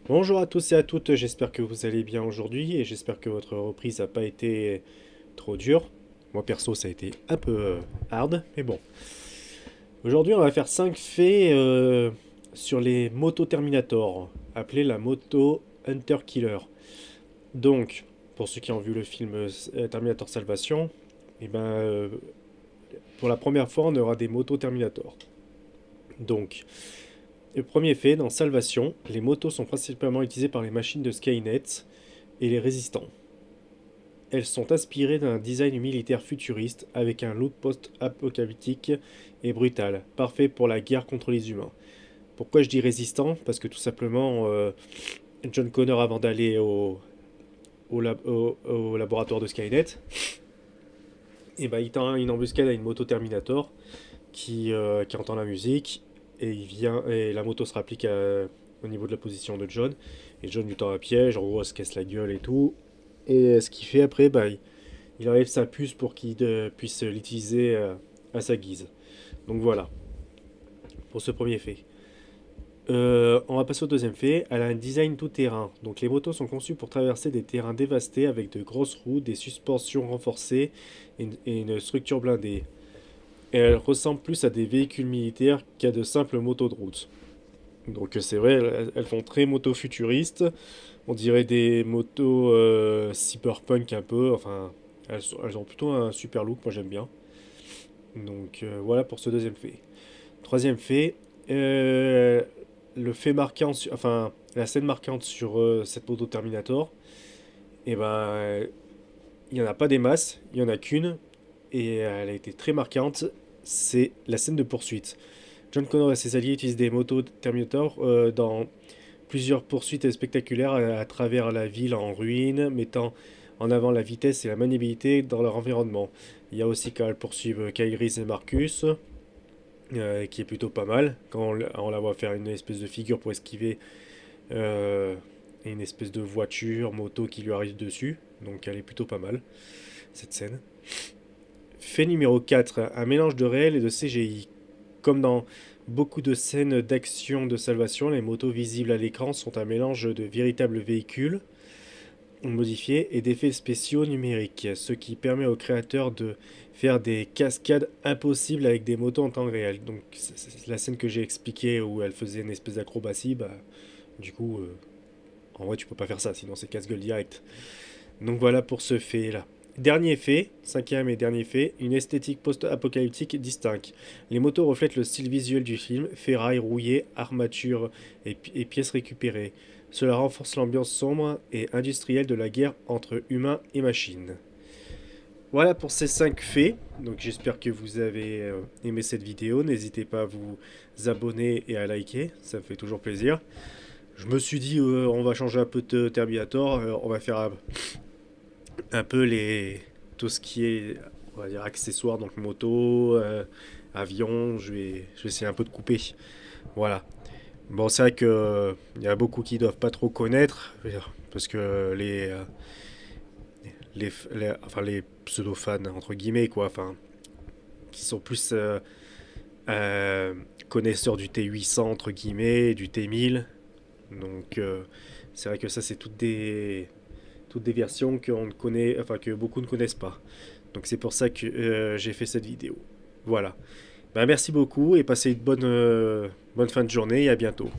Bonjour à tous et à toutes, j'espère que vous allez bien aujourd'hui et j'espère que votre reprise n'a pas été trop dure. Moi perso ça a été un peu hard, mais bon. Aujourd'hui on va faire 5 faits sur les motos Terminator, appelées la moto Hunter Killer. Donc, pour ceux qui ont vu le film Terminator Salvation, et ben, pour la première fois on aura des motos Terminator. Donc, le premier fait, dans Salvation, les motos sont principalement utilisées par les machines de Skynet et les résistants. Elles sont inspirées d'un design militaire futuriste avec un look post-apocalyptique et brutal, parfait pour la guerre contre les humains. Pourquoi je dis résistant? Parce que tout simplement, John Connor, avant d'aller au laboratoire de Skynet, et ben, il tend une embuscade à une moto Terminator qui entend la musique et il vient et la moto se rapplique au niveau de la position de John et John lui tend un piège, en gros elle se casse la gueule et tout. Et ce qu'il fait après, bah, il enlève sa puce pour qu'il puisse l'utiliser à sa guise. Donc voilà, pour ce premier fait. On va passer au deuxième fait. Elle a un design tout terrain. Donc les motos sont conçues pour traverser des terrains dévastés avec de grosses roues, des suspensions renforcées et une structure blindée. Et elles ressemblent plus à des véhicules militaires qu'à de simples motos de route. Donc c'est vrai, elles font très moto futuriste. On dirait des motos cyberpunk un peu. Enfin, elles ont plutôt un super look, moi j'aime bien. Donc voilà pour ce deuxième fait. Troisième fait, euh, le fait marquant, enfin la scène marquante sur cette moto Terminator, et ben il n'y en a pas des masses, il y en a qu'une, et elle a été très marquante, c'est la scène de poursuite. John Connor et ses alliés utilisent des motos Terminator dans plusieurs poursuites spectaculaires à travers la ville en ruine, mettant en avant la vitesse et la maniabilité dans leur environnement. Il y a aussi quand elles poursuivent Kyle Reese et Marcus, qui est plutôt pas mal, quand on la voit faire une espèce de figure pour esquiver euh, une espèce de voiture, moto qui lui arrive dessus. Donc elle est plutôt pas mal, cette scène. Fait numéro 4, un mélange de réel et de CGI. Comme dans beaucoup de scènes d'action de salvation, les motos visibles à l'écran sont un mélange de véritables véhicules modifiés et d'effets spéciaux numériques, ce qui permet aux créateurs de faire des cascades impossibles avec des motos en temps réel. Donc c'est la scène que j'ai expliquée où elle faisait une espèce d'acrobatie, bah du coup en vrai tu peux pas faire ça sinon c'est casse-gueule direct. Donc voilà pour ce fait là. Dernier fait, cinquième et dernier fait, une esthétique post-apocalyptique distincte. Les motos reflètent le style visuel du film, ferraille rouillée, armature et pièces récupérées. Cela renforce l'ambiance sombre et industrielle de la guerre entre humains et machines. Voilà pour ces 5 faits. Donc j'espère que vous avez aimé cette vidéo. N'hésitez pas à vous abonner et à liker, ça me fait toujours plaisir. Je me suis dit on va changer un peu de Terminator, on va faire un peu tout ce qui est on va dire accessoires, donc moto, avion, je vais essayer un peu de couper. Voilà. Bon, c'est vrai que il y a beaucoup qui doivent pas trop connaître parce que enfin les pseudo-fans entre guillemets quoi, enfin qui sont plus euh, connaisseurs du T800 entre guillemets, du T1000. Donc c'est vrai que ça c'est toutes des versions qu'on ne connaît, enfin que beaucoup ne connaissent pas. Donc c'est pour ça que j'ai fait cette vidéo. Voilà. Ben, merci beaucoup et passez une bonne fin de journée et à bientôt.